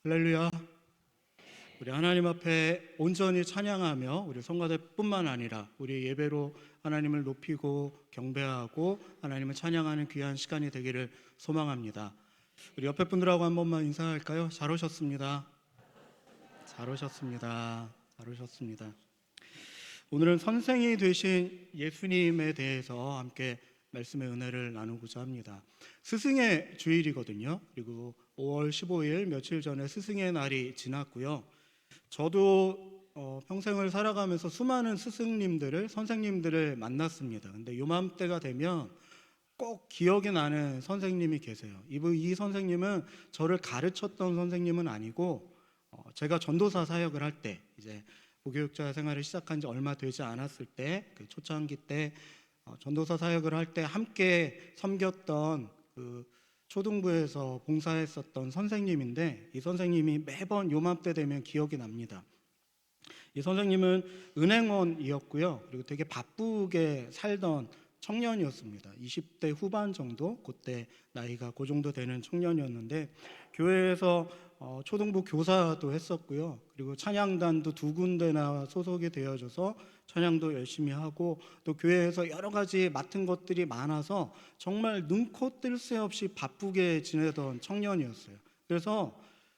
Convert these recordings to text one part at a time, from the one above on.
할렐루야. 우리 하나님 앞에 온전히 찬양하며 우리 성가대뿐만 아니라 우리 예배로 하나님을 높이고 경배하고 하나님을 찬양하는 귀한 시간이 되기를 소망합니다. 우리 옆에 분들하고 한 번만 인사할까요? 잘 오셨습니다. 잘 오셨습니다. 잘 오셨습니다. 오늘은 선생이 되신 예수님에 대해서 함께 말씀의 은혜를 나누고자 합니다. 스승의 주일이거든요. 그리고 5월 15일 며칠 전에 스승의 날이 지났고요. 저도 평생을 살아가면서 수많은 스승님들을, 선생님들을 만났습니다. 근데 요맘때가 되면 꼭 기억에 나는 선생님이 계세요. 이 선생님은 저를 가르쳤던 선생님은 아니고 제가 전도사 사역을 할 때, 이제 부교육자 생활을 시작한 지 얼마 되지 않았을 때, 그 초창기 때 전도사 사역을 할 때 함께 섬겼던 그 초등부에서 봉사했었던 선생님인데, 이 선생님이 매번 요맘때 되면 기억이 납니다. 이 선생님은 은행원이었고요. 그리고 되게 바쁘게 살던 청년이었습니다. 20대 후반 정도, 그때 나이가 그 정도 되는 청년이었는데, 교회에서 초등부 교사도 했었고요. 그리고 찬양단도 2군데나 소속이 되어져서 찬양도 열심히 하고, 또 교회에서 여러 가지 맡은 것들이 많아서 정말 눈코 뜰 새 없이 바쁘게 지내던 청년이었어요. 그래서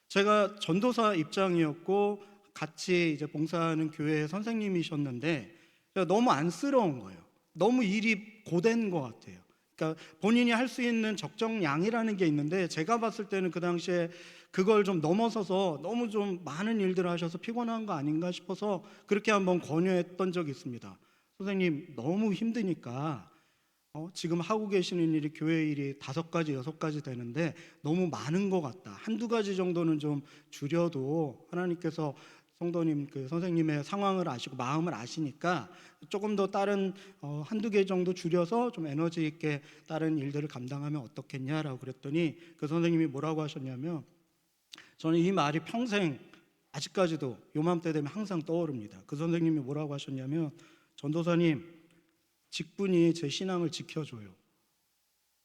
제가 전도사 입장이었고 같이 이제 봉사하는 교회 선생님이셨는데 너무 안쓰러운 거예요. 너무 일이 고된 것 같아요. 그러니까 본인이 할 수 있는 적정량이라는 게 있는데, 제가 봤을 때는 그 당시에 그걸 좀 넘어서서 너무 좀 많은 일들을 하셔서 피곤한 거 아닌가 싶어서 그렇게 한번 권유했던 적이 있습니다. 선생님, 너무 힘드니까 지금 하고 계시는 일이 교회 일이 5가지, 6가지 되는데 너무 많은 것 같다. 한두 가지 정도는 좀 줄여도 하나님께서 성도님, 그 선생님의 상황을 아시고 마음을 아시니까 조금 더 다른 한두 개 정도 줄여서 좀 에너지 있게 다른 일들을 감당하면 어떻겠냐라고 그랬더니, 그 선생님이 뭐라고 하셨냐면, 저는 이 말이 평생 아직까지도 요맘때 되면 항상 떠오릅니다. 그 선생님이 뭐라고 하셨냐면, 전도사님, 직분이 제 신앙을 지켜줘요.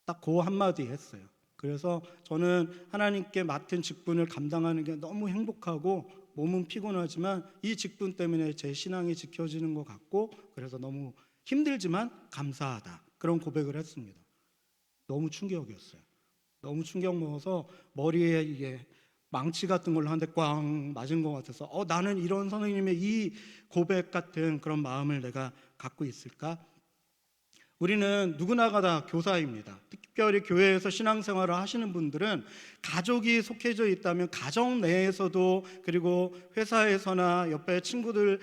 딱 그 한마디 했어요. 그래서 저는 하나님께 맡은 직분을 감당하는 게 너무 행복하고 몸은 피곤하지만 이 직분 때문에 제 신앙이 지켜지는 것 같고, 그래서 너무 힘들지만 감사하다, 그런 고백을 했습니다. 너무 충격이었어요. 너무 충격 먹어서 머리에 이게 망치 같은 걸로 한 대 꽝 맞은 것 같아서 나는 이런 선생님의 이 고백 같은 그런 마음을 내가 갖고 있을까? 우리는 누구나가 다 교사입니다. 특별히 교회에서 신앙생활을 하시는 분들은 가족이 속해져 있다면 가정 내에서도, 그리고 회사에서나 옆에 친구들,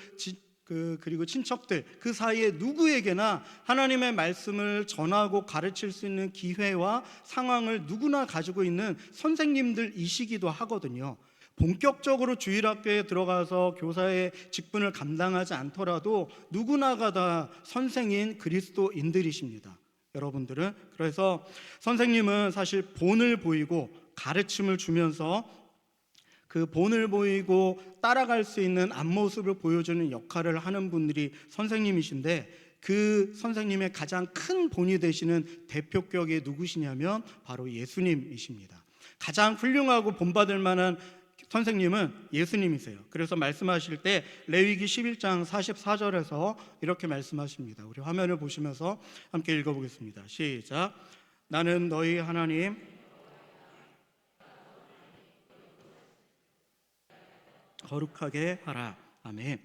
그리고 친척들, 그 사이에 누구에게나 하나님의 말씀을 전하고 가르칠 수 있는 기회와 상황을 누구나 가지고 있는 선생님들이시기도 하거든요. 본격적으로 주일학교에 들어가서 교사의 직분을 감당하지 않더라도 누구나가 다 선생인 그리스도인들이십니다. 여러분들은. 그래서 선생님은 사실 본을 보이고 가르침을 주면서 그 본을 보이고 따라갈 수 있는 앞모습을 보여주는 역할을 하는 분들이 선생님이신데, 그 선생님의 가장 큰 본이 되시는 대표격이 누구시냐면 바로 예수님이십니다. 가장 훌륭하고 본받을 만한 선생님은 예수님이세요. 그래서 말씀하실 때 레위기 11장 44절에서 이렇게 말씀하십니다. 우리 화면을 보시면서 함께 읽어보겠습니다. 시작. 나는 너희 하나님 거룩하게 하라. 아멘.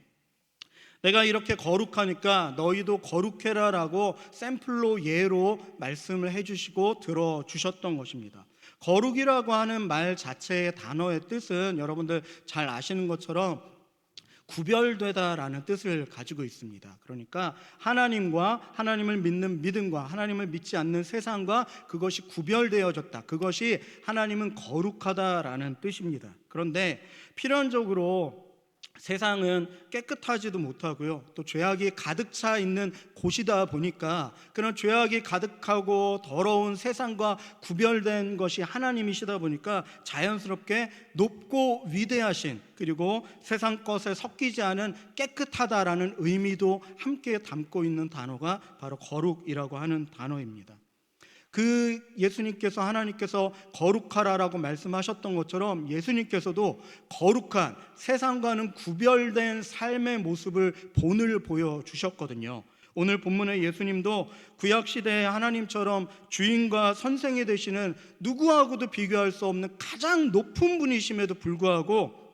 내가 이렇게 거룩하니까 너희도 거룩해라 라고 샘플로, 예로 말씀을 해주시고 들어주셨던 것입니다. 거룩이라고 하는 말 자체의 단어의 뜻은 여러분들 잘 아시는 것처럼 구별되다라는 뜻을 가지고 있습니다. 그러니까 하나님과, 하나님을 믿는 믿음과 하나님을 믿지 않는 세상과 그것이 구별되어졌다, 그것이 하나님은 거룩하다라는 뜻입니다. 그런데 필연적으로 세상은 깨끗하지도 못하고요, 또 죄악이 가득 차 있는 곳이다 보니까 그런 죄악이 가득하고 더러운 세상과 구별된 것이 하나님이시다 보니까 자연스럽게 높고 위대하신, 그리고 세상 것에 섞이지 않은 깨끗하다라는 의미도 함께 담고 있는 단어가 바로 거룩이라고 하는 단어입니다. 그 예수님께서 하나님께서 거룩하라라고 말씀하셨던 것처럼 예수님께서도 거룩한 세상과는 구별된 삶의 모습을 본을 보여주셨거든요. 오늘 본문의 예수님도 구약시대의 하나님처럼 주인과 선생이 되시는 누구하고도 비교할 수 없는 가장 높은 분이심에도 불구하고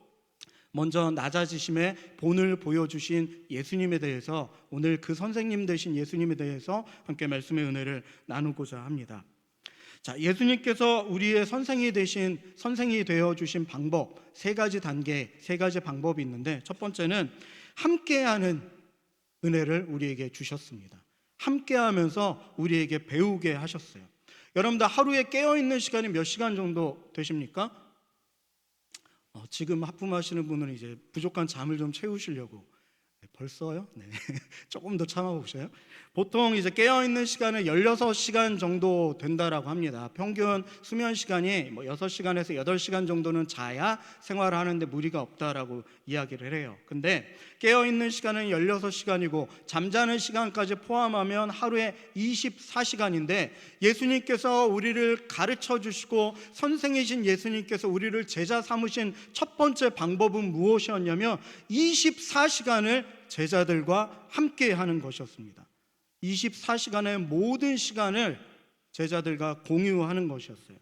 먼저 낮아지심의 본을 보여주신 예수님에 대해서 오늘 그 선생님 되신 예수님에 대해서 함께 말씀의 은혜를 나누고자 합니다. 자, 예수님께서 우리의 선생이 되어주신 방법, 세 가지 단계, 세 가지 방법이 있는데, 첫 번째는 함께하는 은혜를 우리에게 주셨습니다. 함께하면서 우리에게 배우게 하셨어요. 여러분들 하루에 깨어있는 시간이 몇 시간 정도 되십니까? 지금 하품하시는 분은 이제 부족한 잠을 좀 채우시려고. 벌써요? 네. 조금 더 참아보세요. 보통 이제 깨어있는 시간은 16시간 정도 된다라고 합니다. 평균 수면 시간이 6시간에서 8시간 정도는 자야 생활을 하는데 무리가 없다라고 이야기를 해요. 근데 깨어있는 시간은 16시간이고 잠자는 시간까지 포함하면 하루에 24시간인데 예수님께서 우리를 가르쳐 주시고 선생이신 예수님께서 우리를 제자 삼으신 첫 번째 방법은 무엇이었냐면 24시간을 제자들과 함께 하는 것이었습니다. 24시간의 모든 시간을 제자들과 공유하는 것이었어요.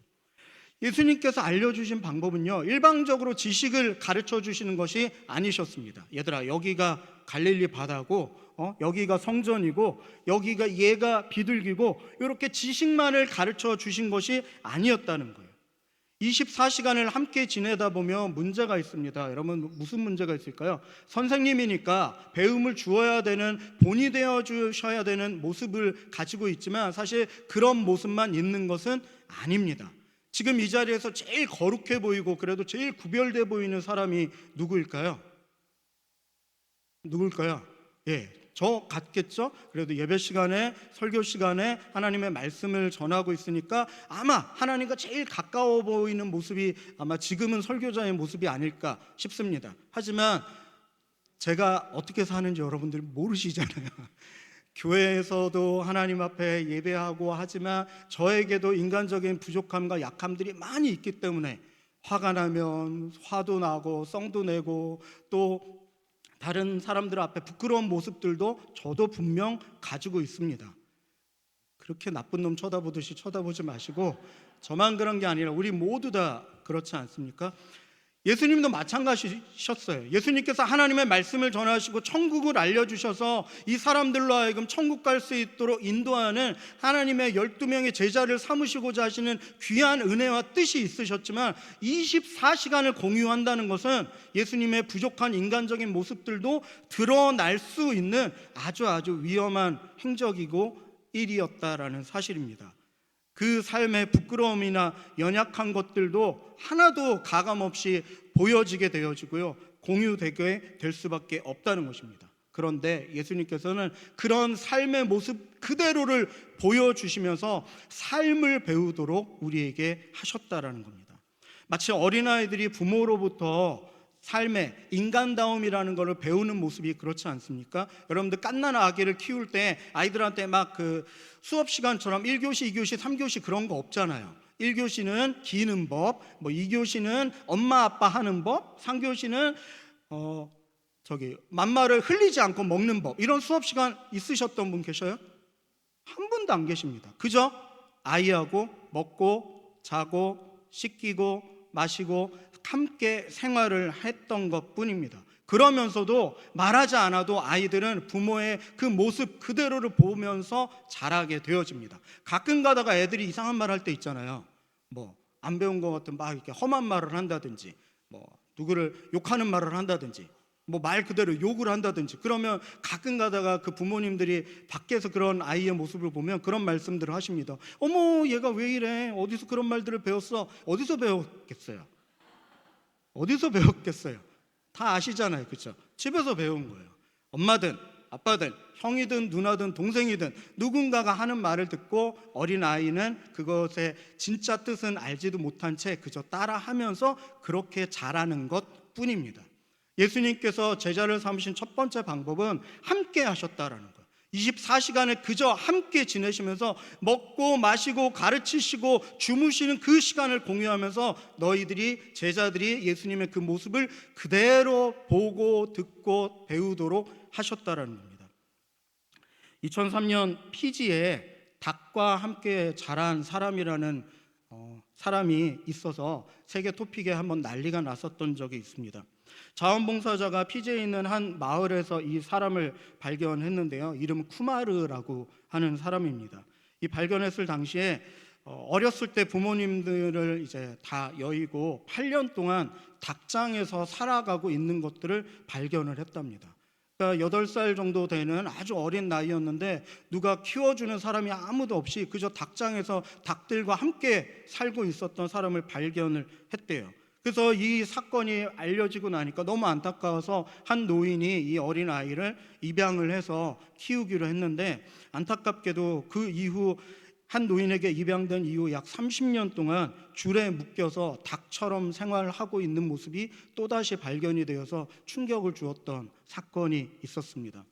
예수님께서 알려주신 방법은요, 일방적으로 지식을 가르쳐 주시는 것이 아니셨습니다. 얘들아, 여기가 갈릴리 바다고 여기가 성전이고 여기가 얘가 비둘기고 이렇게 지식만을 가르쳐 주신 것이 아니었다는 거예요. 24시간을 함께 지내다 보면 문제가 있습니다. 여러분, 무슨 문제가 있을까요? 선생님이니까 배움을 주어야 되는, 본이 되어 주셔야 되는 모습을 가지고 있지만 사실 그런 모습만 있는 것은 아닙니다. 지금 이 자리에서 제일 거룩해 보이고 그래도 제일 구별돼 보이는 사람이 누구일까요? 예, 저 같겠죠? 그래도 예배 시간에, 설교 시간에 하나님의 말씀을 전하고 있으니까 아마 하나님과 제일 가까워 보이는 모습이 아마 지금은 설교자의 모습이 아닐까 싶습니다. 하지만 제가 어떻게 사는지 여러분들이 모르시잖아요. 교회에서도 하나님 앞에 예배하고 하지만 저에게도 인간적인 부족함과 약함들이 많이 있기 때문에 화가 나면 화도 나고 썽도 내고 또 다른 사람들 앞에 부끄러운 모습들도 저도 분명 가지고 있습니다. 그렇게 나쁜 놈 쳐다보듯이 쳐다보지 마시고 저만 그런 게 아니라 우리 모두 다 그렇지 않습니까? 예수님도 마찬가지셨어요. 예수님께서 하나님의 말씀을 전하시고 천국을 알려주셔서 이 사람들로 하여금 천국 갈 수 있도록 인도하는 하나님의 12명의 제자를 삼으시고자 하시는 귀한 은혜와 뜻이 있으셨지만 24시간을 공유한다는 것은 예수님의 부족한 인간적인 모습들도 드러날 수 있는 아주 위험한 행적이고 일이었다라는 사실입니다. 그 삶의 부끄러움이나 연약한 것들도 하나도 가감없이 보여지게 되어지고요, 공유되게 될 수밖에 없다는 것입니다. 그런데 예수님께서는 그런 삶의 모습 그대로를 보여주시면서 삶을 배우도록 우리에게 하셨다라는 겁니다. 마치 어린아이들이 부모로부터 삶의 인간다움이라는 것을 배우는 모습이 그렇지 않습니까? 여러분들 갓난 아기를 키울 때 아이들한테 막 그 수업 시간처럼 1교시, 2교시, 3교시 그런 거 없잖아요. 1교시는 기는 법, 2교시는 엄마 아빠 하는 법, 3교시는 맘마를 흘리지 않고 먹는 법, 이런 수업 시간 있으셨던 분 계셔요? 한 분도 안 계십니다. 그저 아이하고 먹고 자고 씻기고 마시고 함께 생활을 했던 것뿐입니다. 그러면서도 말하지 않아도 아이들은 부모의 그 모습 그대로를 보면서 자라게 되어집니다. 가끔 가다가 애들이 이상한 말 할 때 있잖아요. 안 배운 것 같은 막 이렇게 험한 말을 한다든지, 누구를 욕하는 말을 한다든지, 말 그대로 욕을 한다든지, 그러면 가끔 가다가 그 부모님들이 밖에서 그런 아이의 모습을 보면 그런 말씀들을 하십니다. 어머, 얘가 왜 이래? 어디서 그런 말들을 배웠어? 어디서 배웠겠어요? 다 아시잖아요, 그렇죠? 집에서 배운 거예요. 엄마든 아빠든 형이든 누나든 동생이든 누군가가 하는 말을 듣고 어린아이는 그것의 진짜 뜻은 알지도 못한 채 그저 따라하면서 그렇게 자라는 것뿐입니다. 예수님께서 제자를 삼으신 첫 번째 방법은 함께 하셨다라는 거예요. 24시간을 그저 함께 지내시면서 먹고 마시고 가르치시고 주무시는 그 시간을 공유하면서 너희들이, 제자들이 예수님의 그 모습을 그대로 보고 듣고 배우도록 하셨다라는 겁니다. 2003년 피지에 닭과 함께 자란 사람이라는 사람이 있어서 세계 토픽에 한번 난리가 났었던 적이 있습니다. 자원봉사자가 피지에 있는 한 마을에서 이 사람을 발견했는데요. 이름은 쿠마르라고 하는 사람입니다. 이 발견했을 당시에 어렸을 때 부모님들을 이제 다 여의고 8년 동안 닭장에서 살아가고 있는 것들을 발견을 했답니다. 그러니까 8살 정도 되는 아주 어린 나이였는데 누가 키워주는 사람이 아무도 없이 그저 닭장에서 닭들과 함께 살고 있었던 사람을 발견을 했대요. 그래서 이 사건이 알려지고 나니까 너무 안타까워서 한 노인이 이 어린 아이를 입양을 해서 키우기로 했는데, 안타깝게도 그 이후 한 노인에게 입양된 이후 약 30년 동안 줄에 묶여서 닭처럼 생활하고 있는 모습이 또다시 발견이 되어서 충격을 주었던 사건이 있었습니다.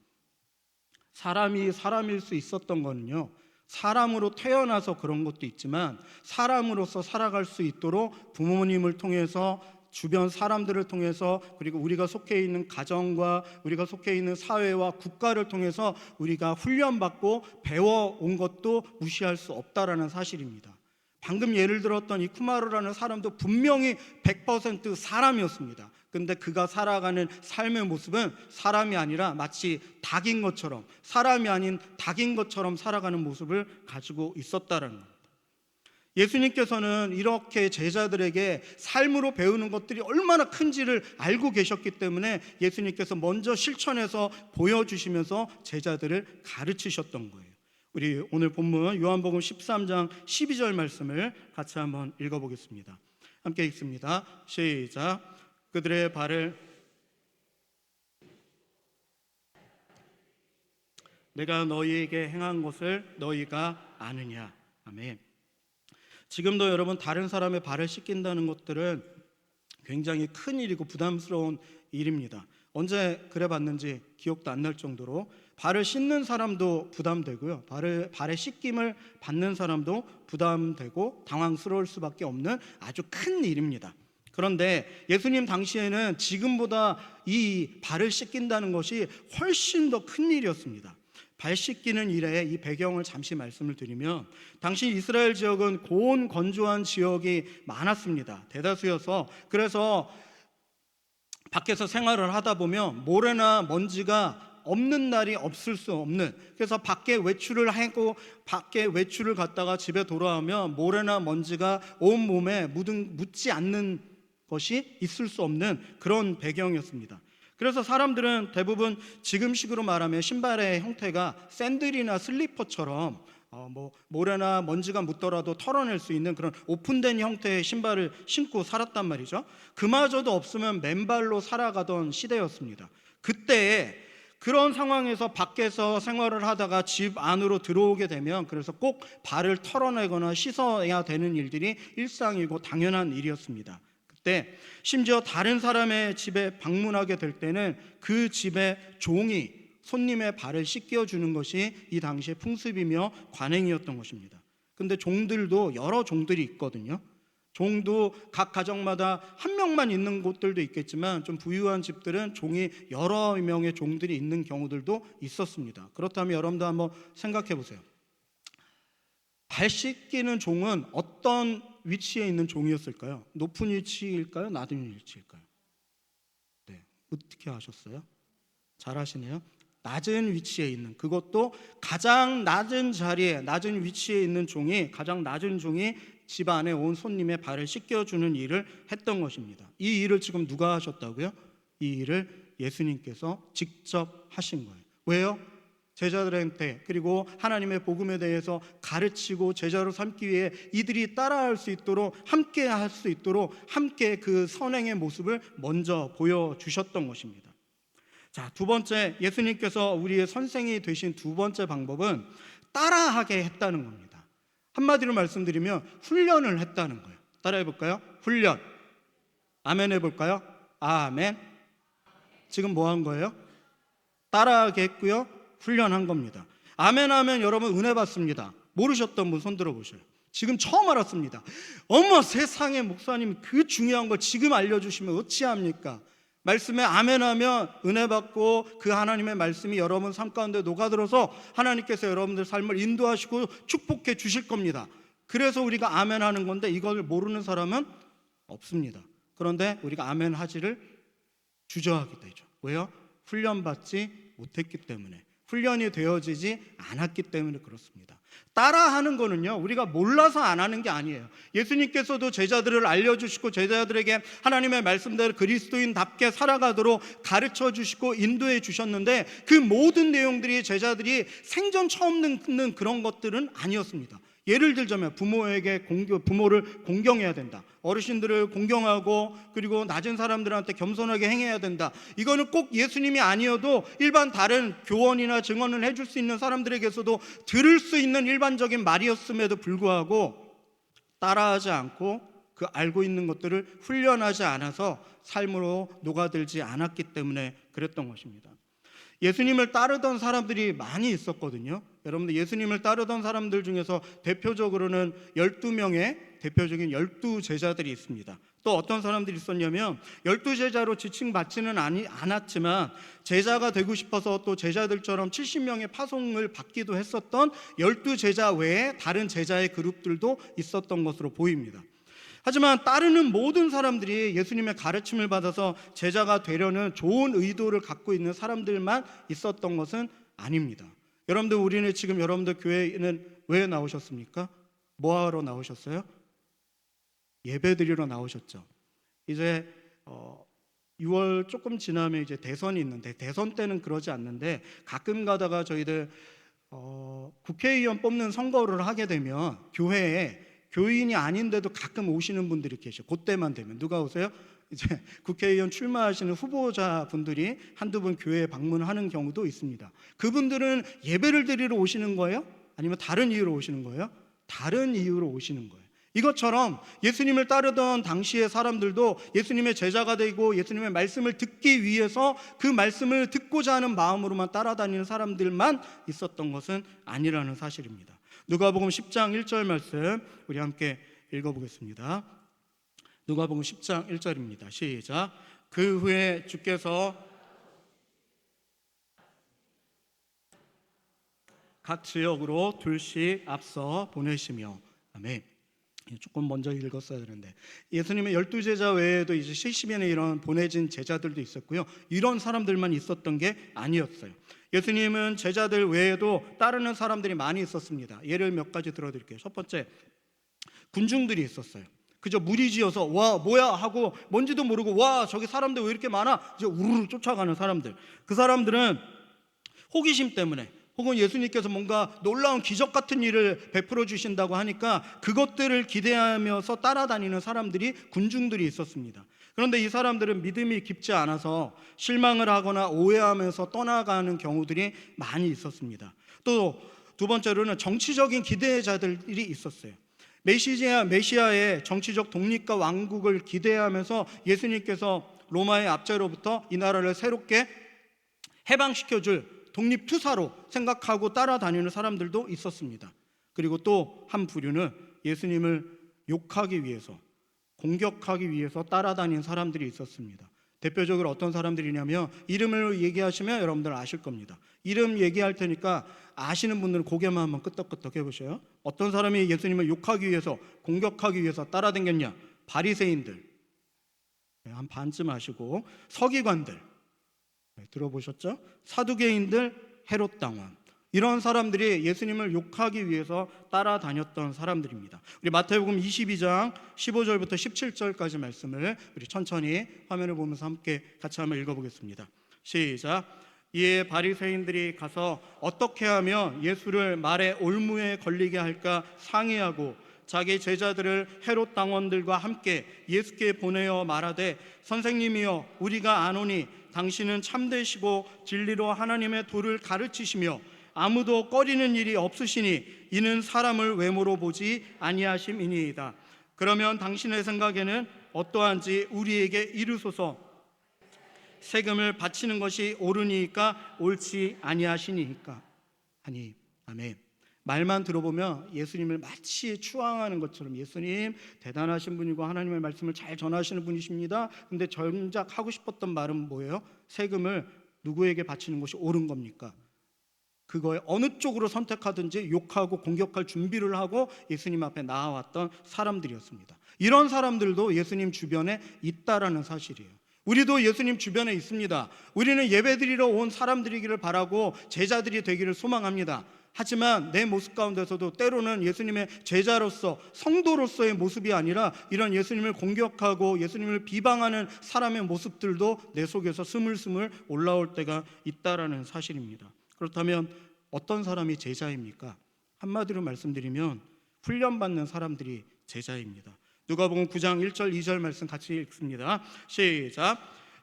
사람이 사람일 수 있었던 거는요, 사람으로 태어나서 그런 것도 있지만 사람으로서 살아갈 수 있도록 부모님을 통해서, 주변 사람들을 통해서, 그리고 우리가 속해 있는 가정과 우리가 속해 있는 사회와 국가를 통해서 우리가 훈련받고 배워온 것도 무시할 수 없다라는 사실입니다. 방금 예를 들었던 이 쿠마르라는 사람도 분명히 100% 사람이었습니다. 근데 그가 살아가는 삶의 모습은 사람이 아니라 마치 닭인 것처럼, 사람이 아닌 닭인 것처럼 살아가는 모습을 가지고 있었다라는 겁니다. 예수님께서는 이렇게 제자들에게 삶으로 배우는 것들이 얼마나 큰지를 알고 계셨기 때문에 예수님께서 먼저 실천해서 보여주시면서 제자들을 가르치셨던 거예요. 우리 오늘 본문 요한복음 13장 12절 말씀을 같이 한번 읽어보겠습니다. 함께 읽습니다. 시작. 그들의 발을 내가 너희에게 행한 것을 너희가 아느냐. 아멘. 지금도 여러분, 다른 사람의 발을 씻긴다는 것들은 굉장히 큰 일이고 부담스러운 일입니다. 언제 그래 봤는지 기억도 안 날 정도로 발을 씻는 사람도 부담되고요, 발의 씻김을 받는 사람도 부담되고 당황스러울 수밖에 없는 아주 큰 일입니다. 그런데 예수님 당시에는 지금보다 이 발을 씻긴다는 것이 훨씬 더 큰 일이었습니다. 발 씻기는 일의 이 배경을 잠시 말씀을 드리면, 당시 이스라엘 지역은 고온 건조한 지역이 많았습니다. 대다수여서, 그래서 밖에서 생활을 하다 보면 모래나 먼지가 없는 날이 없을 수 없는, 그래서 밖에 외출을 하고 밖에 외출을 갔다가 집에 돌아오면 모래나 먼지가 온 몸에 묻지 않는 것이 있을 수 없는 그런 배경이었습니다. 그래서 사람들은 대부분 지금식으로 말하면 신발의 형태가 샌들이나 슬리퍼처럼 모래나 먼지가 묻더라도 털어낼 수 있는 그런 오픈된 형태의 신발을 신고 살았단 말이죠. 그마저도 없으면 맨발로 살아가던 시대였습니다. 그때에 그런 상황에서 밖에서 생활을 하다가 집 안으로 들어오게 되면, 그래서 꼭 발을 털어내거나 씻어야 되는 일들이 일상이고 당연한 일이었습니다. 그때 심지어 다른 사람의 집에 방문하게 될 때는 그 집의 종이 손님의 발을 씻겨주는 것이 이 당시의 풍습이며 관행이었던 것입니다. 근데 종들도 여러 종들이 있거든요. 종도 각 가정마다 한 명만 있는 곳들도 있겠지만, 좀 부유한 집들은 종이 여러 명의 종들이 있는 경우들도 있었습니다. 그렇다면 여러분도 한번 생각해 보세요. 발 씻기는 종은 어떤 위치에 있는 종이었을까요? 높은 위치일까요? 낮은 위치일까요? 네, 어떻게 아셨어요? 잘하시네요. 낮은 위치에 있는, 그것도 가장 낮은 자리에, 낮은 위치에 있는 종이, 가장 낮은 종이 집 안에 온 손님의 발을 씻겨주는 일을 했던 것입니다. 이 일을 지금 누가 하셨다고요? 이 일을 예수님께서 직접 하신 거예요. 왜요? 제자들한테, 그리고 하나님의 복음에 대해서 가르치고 제자로 삼기 위해 이들이 따라할 수 있도록, 함께 할 수 있도록 함께 그 선행의 모습을 먼저 보여주셨던 것입니다. 자, 두 번째, 예수님께서 우리의 선생이 되신 두 번째 방법은 따라하게 했다는 겁니다. 한마디로 말씀드리면 훈련을 했다는 거예요. 따라해 볼까요? 훈련. 아멘 해볼까요? 아멘. 지금 뭐 한 거예요? 따라하게 했고요, 훈련한 겁니다. 아멘 하면 여러분 은혜 받습니다. 모르셨던 분 손 들어보셔요. 지금 처음 알았습니다. 어머, 세상에 목사님 그 중요한 걸 지금 알려주시면 어찌합니까? 말씀에 아멘 하면 은혜 받고 그 하나님의 말씀이 여러분 삶 가운데 녹아들어서 하나님께서 여러분들 삶을 인도하시고 축복해 주실 겁니다. 그래서 우리가 아멘 하는 건데 이걸 모르는 사람은 없습니다. 그런데 우리가 아멘 하지를 주저하게 되죠. 왜요? 훈련받지 못했기 때문에, 훈련이 되어지지 않았기 때문에 그렇습니다. 따라하는 거는요, 우리가 몰라서 안 하는 게 아니에요. 예수님께서도 제자들을 알려주시고 제자들에게 하나님의 말씀대로 그리스도인답게 살아가도록 가르쳐 주시고 인도해 주셨는데, 그 모든 내용들이 제자들이 생전 처음 듣는 그런 것들은 아니었습니다. 예를 들자면 부모를 공경해야 된다, 어르신들을 공경하고 그리고 낮은 사람들한테 겸손하게 행해야 된다. 이거는 꼭 예수님이 아니어도 일반 다른 교원이나 증언을 해줄 수 있는 사람들에게서도 들을 수 있는 일반적인 말이었음에도 불구하고 따라하지 않고 그 알고 있는 것들을 훈련하지 않아서 삶으로 녹아들지 않았기 때문에 그랬던 것입니다. 예수님을 따르던 사람들이 많이 있었거든요. 여러분들, 예수님을 따르던 사람들 중에서 대표적으로는 12명의 대표적인 12제자들이 있습니다. 또 어떤 사람들이 있었냐면 12제자로 지칭받지는 않았지만 제자가 되고 싶어서 또 제자들처럼 70명의 파송을 받기도 했었던 12제자 외에 다른 제자의 그룹들도 있었던 것으로 보입니다. 하지만 따르는 모든 사람들이 예수님의 가르침을 받아서 제자가 되려는 좋은 의도를 갖고 있는 사람들만 있었던 것은 아닙니다. 여러분들, 우리는 지금 여러분들 교회에는 왜 나오셨습니까? 뭐 하러 나오셨어요? 예배 드리러 나오셨죠. 이제 6월 조금 지나면 이제 대선이 있는데, 대선 때는 그러지 않는데 가끔 가다가 저희들 국회의원 뽑는 선거를 하게 되면 교회에 교인이 아닌데도 가끔 오시는 분들이 계셔요. 그때만 되면. 누가 오세요? 이제 국회의원 출마하시는 후보자분들이 한두 분 교회에 방문하는 경우도 있습니다. 그분들은 예배를 드리러 오시는 거예요? 아니면 다른 이유로 오시는 거예요? 다른 이유로 오시는 거예요. 이것처럼 예수님을 따르던 당시의 사람들도 예수님의 제자가 되고 예수님의 말씀을 듣기 위해서 그 말씀을 듣고자 하는 마음으로만 따라다니는 사람들만 있었던 것은 아니라는 사실입니다. 누가복음 10장 1절 말씀 우리 함께 읽어보겠습니다. 누가복음 10장 1절입니다. 시작. 그 후에 주께서 각 지역으로 둘씩 앞서 보내시며. 아멘. 조금 먼저 읽었어야 되는데, 예수님의 12제자 외에도 이제 70여인의 이런 보내진 제자들도 있었고요. 이런 사람들만 있었던 게 아니었어요. 예수님은 제자들 외에도 따르는 사람들이 많이 있었습니다. 예를 몇 가지 들어드릴게요. 첫 번째, 군중들이 있었어요. 그저 무리지어서 와 뭐야 하고 뭔지도 모르고 와 저기 사람들 왜 이렇게 많아? 이제 우르르 쫓아가는 사람들. 그 사람들은 호기심 때문에, 혹은 예수님께서 뭔가 놀라운 기적 같은 일을 베풀어 주신다고 하니까 그것들을 기대하면서 따라다니는 사람들이, 군중들이 있었습니다. 그런데 이 사람들은 믿음이 깊지 않아서 실망을 하거나 오해하면서 떠나가는 경우들이 많이 있었습니다. 또 두 번째로는 정치적인 기대자들이 있었어요. 메시아의 정치적 독립과 왕국을 기대하면서 예수님께서 로마의 압제로부터 이 나라를 새롭게 해방시켜줄 독립투사로 생각하고 따라다니는 사람들도 있었습니다. 그리고 또 한 부류는 예수님을 욕하기 위해서, 공격하기 위해서 따라다니는 사람들이 있었습니다. 대표적으로 어떤 사람들이냐면, 이름을 얘기하시면 여러분들 아실 겁니다. 이름 얘기할 테니까 아시는 분들은 고개만 한번 끄덕끄덕 해보셔요. 어떤 사람이 예수님을 욕하기 위해서, 공격하기 위해서 따라다녔냐? 바리새인들, 한 반쯤 아시고, 서기관들, 들어보셨죠? 사두개인들, 헤롯 당원, 이런 사람들이 예수님을 욕하기 위해서 따라다녔던 사람들입니다. 우리 마태복음 22장 15절부터 17절까지 말씀을 우리 천천히 화면을 보면서 함께 같이 한번 읽어보겠습니다. 시작. 이에 바리새인들이 가서 어떻게 하면 예수를 말의 올무에 걸리게 할까 상의하고 자기 제자들을 헤롯 당원들과 함께 예수께 보내어 말하되, 선생님이여, 우리가 아노니 당신은 참되시고 진리로 하나님의 도를 가르치시며 아무도 꺼리는 일이 없으시니 이는 사람을 외모로 보지 아니하심이니이다. 그러면 당신의 생각에는 어떠한지 우리에게 이르소서. 세금을 바치는 것이 옳으니까 옳지 아니하시니까. 아니, 아멘. 말만 들어보면 예수님을 마치 추앙하는 것처럼 예수님 대단하신 분이고 하나님의 말씀을 잘 전하시는 분이십니다. 근데 정작 하고 싶었던 말은 뭐예요? 세금을 누구에게 바치는 것이 옳은 겁니까? 그거에 어느 쪽으로 선택하든지 욕하고 공격할 준비를 하고 예수님 앞에 나아왔던 사람들이었습니다. 이런 사람들도 예수님 주변에 있다라는 사실이에요. 우리도 예수님 주변에 있습니다. 우리는 예배드리러 온 사람들이기를 바라고 제자들이 되기를 소망합니다. 하지만 내 모습 가운데서도 때로는 예수님의 제자로서 성도로서의 모습이 아니라 이런 예수님을 공격하고 예수님을 비방하는 사람의 모습들도 내 속에서 스물스물 올라올 때가 있다라는 사실입니다. 그렇다면 어떤 사람이 제자입니까? 한마디로 말씀드리면 훈련받는 사람들이 제자입니다. 누가복음 9장 1절 2절 말씀 같이 읽습니다. 시작.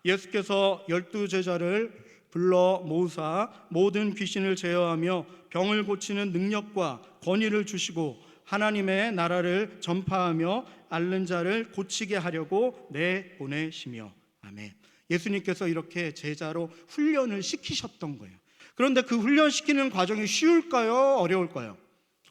예수께서 12제자를 불러 모으사 모든 귀신을 제어하며 병을 고치는 능력과 권위를 주시고 하나님의 나라를 전파하며 앓는 자를 고치게 하려고 내보내시며. 아멘. 예수님께서 이렇게 제자로 훈련을 시키셨던 거예요. 그런데 그 훈련시키는 과정이 쉬울까요? 어려울까요?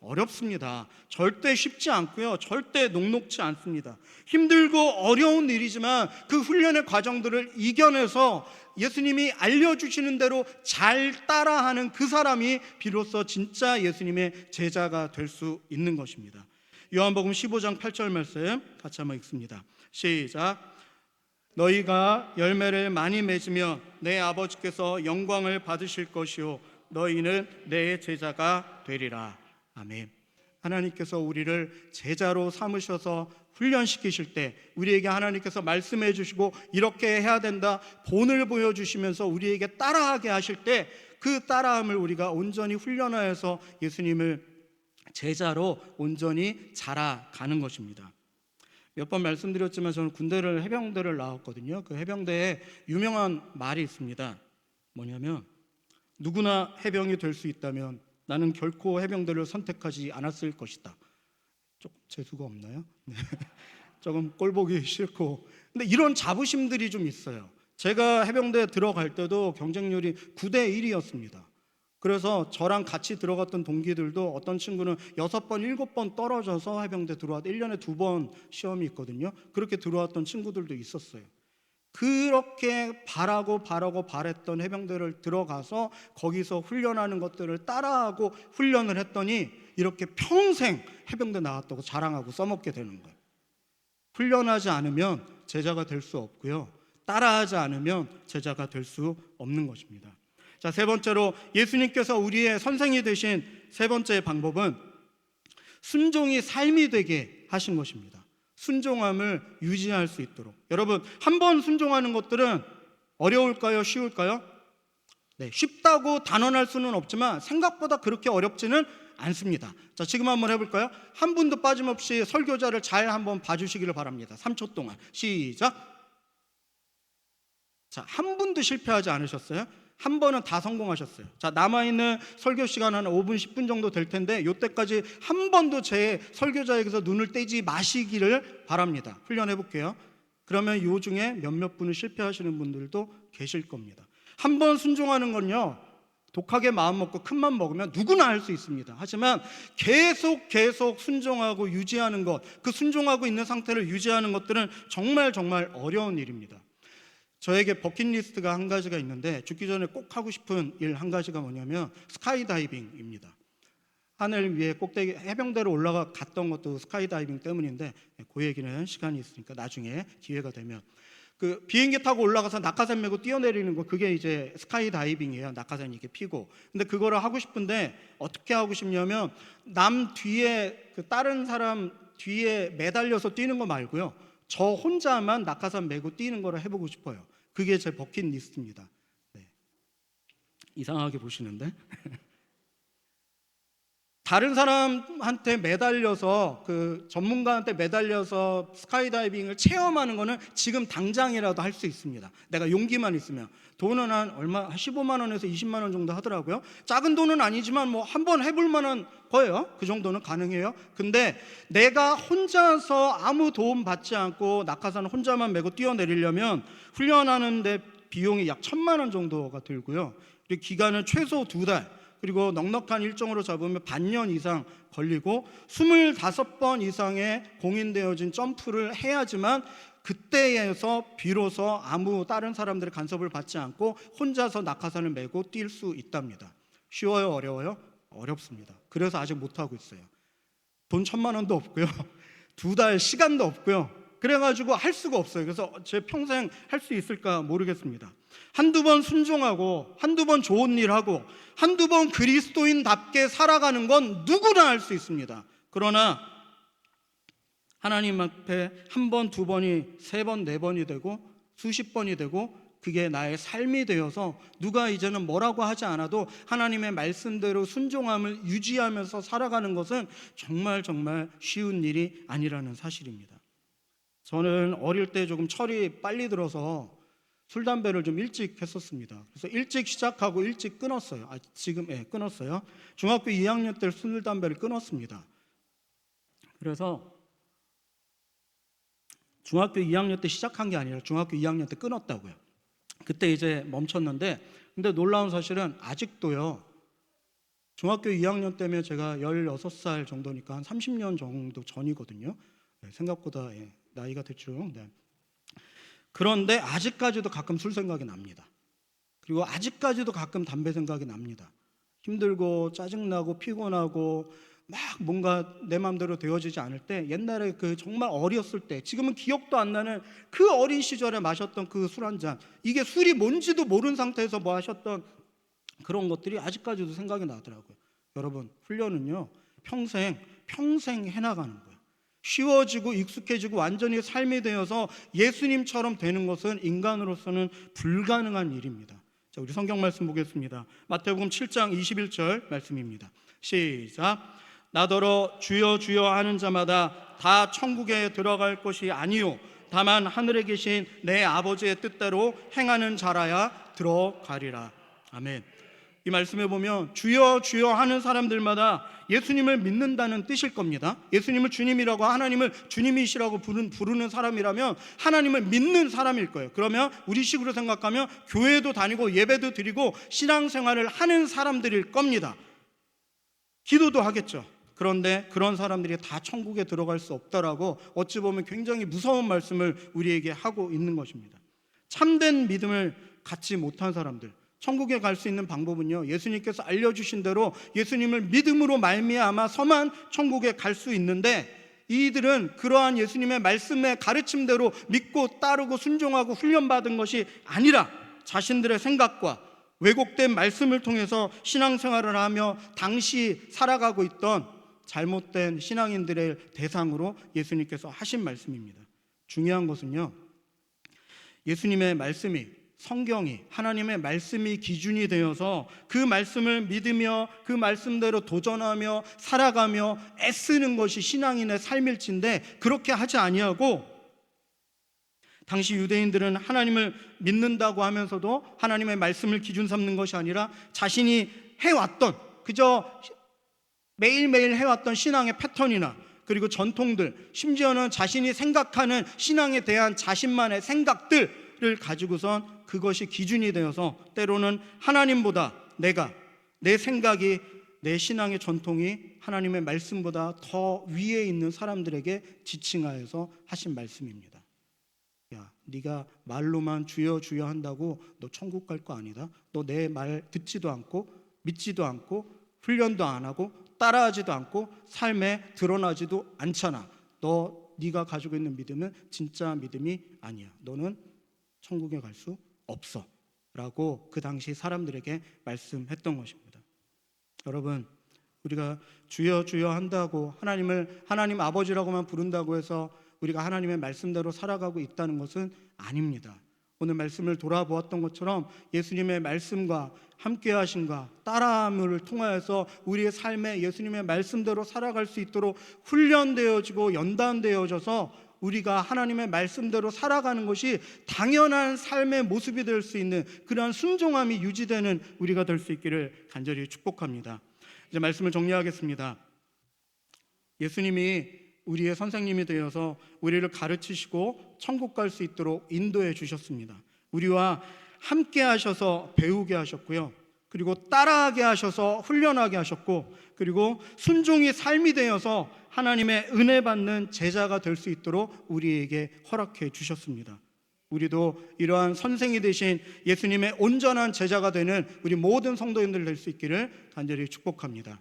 어렵습니다. 절대 쉽지 않고요. 절대 녹록지 않습니다. 힘들고 어려운 일이지만 그 훈련의 과정들을 이겨내서 예수님이 알려주시는 대로 잘 따라하는 그 사람이 비로소 진짜 예수님의 제자가 될 수 있는 것입니다. 요한복음 15장 8절 말씀 같이 한번 읽습니다. 시작. 너희가 열매를 많이 맺으면 내 아버지께서 영광을 받으실 것이요 너희는 내 제자가 되리라. 아멘. 하나님께서 우리를 제자로 삼으셔서 훈련시키실 때 우리에게 하나님께서 말씀해 주시고 이렇게 해야 된다 본을 보여주시면서 우리에게 따라하게 하실 때 그 따라함을 우리가 온전히 훈련하여서 예수님을 제자로 온전히 자라가는 것입니다. 몇 번 말씀드렸지만 저는 군대를 해병대를 나왔거든요. 그 해병대에 유명한 말이 있습니다. 뭐냐면 누구나 해병이 될 수 있다면 나는 결코 해병대를 선택하지 않았을 것이다. 조금 재수가 없나요? 네. 조금 꼴보기 싫고 근데 이런 자부심들이 좀 있어요. 제가 해병대에 들어갈 때도 경쟁률이 9대 1이었습니다. 그래서 저랑 같이 들어갔던 동기들도 어떤 친구는 6번, 7번 떨어져서 해병대 들어왔다. 1년에 2번 시험이 있거든요. 그렇게 들어왔던 친구들도 있었어요. 그렇게 바랬던 해병대를 들어가서 거기서 훈련하는 것들을 따라하고 훈련을 했더니 이렇게 평생 해병대 나왔다고 자랑하고 써먹게 되는 거예요. 훈련하지 않으면 제자가 될 수 없고요. 따라하지 않으면 제자가 될 수 없는 것입니다. 자, 세 번째로 예수님께서 우리의 선생이 되신 세 번째 방법은 순종이 삶이 되게 하신 것입니다. 순종함을 유지할 수 있도록. 여러분, 한 번 순종하는 것들은 어려울까요? 쉬울까요? 네, 쉽다고 단언할 수는 없지만 생각보다 그렇게 어렵지는 않습니다. 자, 지금 한번 해볼까요? 한 분도 빠짐없이 설교자를 잘 한번 봐주시기를 바랍니다. 3초 동안 시작. 자, 한 분도 실패하지 않으셨어요? 한 번은 다 성공하셨어요. 자, 남아있는 설교 시간 한 5분, 10분 정도 될 텐데 이때까지 한 번도 제 설교자에게서 눈을 떼지 마시기를 바랍니다. 훈련해 볼게요. 그러면 이 중에 몇몇 분은 실패하시는 분들도 계실 겁니다. 한 번 순종하는 건요, 독하게 마음 먹고 큰 맘 먹으면 누구나 할 수 있습니다. 하지만 계속 순종하고 유지하는 것, 그 순종하고 있는 상태를 유지하는 것들은 정말 어려운 일입니다. 저에게 버킷리스트가 한 가지가 있는데 죽기 전에 꼭 하고 싶은 일 한 가지가 뭐냐면 스카이다이빙입니다. 하늘 위에 꼭대기 해병대로 갔던 것도 스카이다이빙 때문인데 그 얘기는 시간이 있으니까 나중에 기회가 되면 그 비행기 타고 올라가서 낙하산 메고 뛰어내리는 거 그게 이제 스카이다이빙이에요. 낙하산 이렇게 피고. 근데 그거를 하고 싶은데 어떻게 하고 싶냐면 남 뒤에 그 다른 사람 뒤에 매달려서 뛰는 거 말고요. 저 혼자만 낙하산 메고 뛰는 거를 해보고 싶어요. 그게 제 버킷리스트입니다. 네. 이상하게 보시는데 다른 사람한테 매달려서 그 전문가한테 매달려서 스카이다이빙을 체험하는 거는 지금 당장이라도 할 수 있습니다. 내가 용기만 있으면. 돈은 한 15만 원에서 20만 원 정도 하더라고요. 작은 돈은 아니지만 뭐 한번 해볼 만한 거예요. 그 정도는 가능해요. 근데 내가 혼자서 아무 도움 받지 않고 낙하산 혼자만 메고 뛰어내리려면 훈련하는데 비용이 약 1,000만 원 정도가 들고요. 그리고 기간은 최소 2달. 그리고 넉넉한 일정으로 잡으면 반년 이상 걸리고 25번 이상의 공인되어진 점프를 해야지만 그때에서 비로소 아무 다른 사람들의 간섭을 받지 않고 혼자서 낙하산을 메고 뛸 수 있답니다. 쉬워요? 어려워요? 어렵습니다. 그래서 아직 못하고 있어요. 돈 1,000만 원도 없고요. 2달 시간도 없고요. 그래가지고 할 수가 없어요. 그래서 제 평생 할 수 있을까 모르겠습니다. 한두 번 순종하고 한두 번 좋은 일 하고 한두 번 그리스도인답게 살아가는 건 누구나 할 수 있습니다. 그러나 하나님 앞에 한 번, 두 번이 3번, 4번이 되고 수십 번이 되고 그게 나의 삶이 되어서 누가 이제는 뭐라고 하지 않아도 하나님의 말씀대로 순종함을 유지하면서 살아가는 것은 정말 쉬운 일이 아니라는 사실입니다. 저는 어릴 때 조금 철이 빨리 들어서 술, 담배를 좀 일찍 했었습니다. 그래서 일찍 시작하고 일찍 끊었어요. 끊었어요. 중학교 2학년 때 술, 담배를 끊었습니다. 그래서 중학교 2학년 때 시작한 게 아니라 중학교 2학년 때 끊었다고요. 그때 이제 멈췄는데, 근데 놀라운 사실은 아직도요, 중학교 2학년 때면 제가 16살 정도니까 한 30년 정도 전이거든요. 생각보다 나이가 대충. 그런데 아직까지도 가끔 술 생각이 납니다. 그리고 아직까지도 가끔 담배 생각이 납니다. 힘들고 짜증나고 피곤하고 막 뭔가 내 마음대로 되어지지 않을 때, 옛날에 그 정말 어렸을 때, 지금은 기억도 안 나는 그 어린 시절에 마셨던 그 술 한 잔, 이게 술이 뭔지도 모르는 상태에서 뭐 하셨던 그런 것들이 아직까지도 생각이 나더라고요. 여러분, 훈련은요 평생 해나가는 거예요. 쉬워지고 익숙해지고 완전히 삶이 되어서 예수님처럼 되는 것은 인간으로서는 불가능한 일입니다. 자, 우리 성경 말씀 보겠습니다. 마태복음 7장 21절 말씀입니다. 시작. 나더러 주여 주여 하는 자마다 다 천국에 들어갈 것이 아니요 다만 하늘에 계신 내 아버지의 뜻대로 행하는 자라야 들어가리라. 아멘. 이 말씀에 보면 주여 주여 하는 사람들마다 예수님을 믿는다는 뜻일 겁니다. 예수님을 주님이라고, 하나님을 주님이시라고 부르는 사람이라면 하나님을 믿는 사람일 거예요. 그러면 우리식으로 생각하면 교회도 다니고 예배도 드리고 신앙생활을 하는 사람들일 겁니다. 기도도 하겠죠. 그런데 그런 사람들이 다 천국에 들어갈 수 없다라고 어찌 보면 굉장히 무서운 말씀을 우리에게 하고 있는 것입니다. 참된 믿음을 갖지 못한 사람들, 천국에 갈 수 있는 방법은요, 예수님께서 알려주신 대로 예수님을 믿음으로 말미암아서만 천국에 갈 수 있는데, 이들은 그러한 예수님의 말씀의 가르침대로 믿고 따르고 순종하고 훈련받은 것이 아니라 자신들의 생각과 왜곡된 말씀을 통해서 신앙생활을 하며 당시 살아가고 있던 잘못된 신앙인들의 대상으로 예수님께서 하신 말씀입니다. 중요한 것은요, 예수님의 말씀이, 성경이, 하나님의 말씀이 기준이 되어서 그 말씀을 믿으며 그 말씀대로 도전하며 살아가며 애쓰는 것이 신앙인의 삶일진데, 그렇게 하지 아니하고 당시 유대인들은 하나님을 믿는다고 하면서도 하나님의 말씀을 기준 삼는 것이 아니라 자신이 해왔던, 그저 매일매일 해왔던 신앙의 패턴이나 그리고 전통들, 심지어는 자신이 생각하는 신앙에 대한 자신만의 생각들을 가지고선 그것이 기준이 되어서 때로는 하나님보다 내 생각이, 내 신앙의 전통이 하나님의 말씀보다 더 위에 있는 사람들에게 지칭하여서 하신 말씀입니다. 야, 네가 말로만 주여 주여 한다고 너 천국 갈 거 아니다. 너 내 말 듣지도 않고 믿지도 않고 훈련도 안 하고 따라하지도 않고 삶에 드러나지도 않잖아. 네가 가지고 있는 믿음은 진짜 믿음이 아니야. 너는 천국에 갈 수 없어 라고 그 당시 사람들에게 말씀했던 것입니다. 여러분, 우리가 주여 주여 한다고 하나님을 하나님 아버지라고만 부른다고 해서 우리가 하나님의 말씀대로 살아가고 있다는 것은 아닙니다. 오늘 말씀을 돌아보았던 것처럼 예수님의 말씀과 함께 하심과 따라함을 통하여서 우리의 삶에 예수님의 말씀대로 살아갈 수 있도록 훈련되어지고 연단되어져서 우리가 하나님의 말씀대로 살아가는 것이 당연한 삶의 모습이 될 수 있는 그러한 순종함이 유지되는 우리가 될 수 있기를 간절히 축복합니다. 이제 말씀을 정리하겠습니다. 예수님이 우리의 선생님이 되어서 우리를 가르치시고 천국 갈 수 있도록 인도해 주셨습니다. 우리와 함께 하셔서 배우게 하셨고요, 그리고 따라하게 하셔서 훈련하게 하셨고, 그리고 순종이 삶이 되어서 하나님의 은혜 받는 제자가 될 수 있도록 우리에게 허락해 주셨습니다. 우리도 이러한 선생이 되신 예수님의 온전한 제자가 되는 우리 모든 성도님들 될 수 있기를 간절히 축복합니다.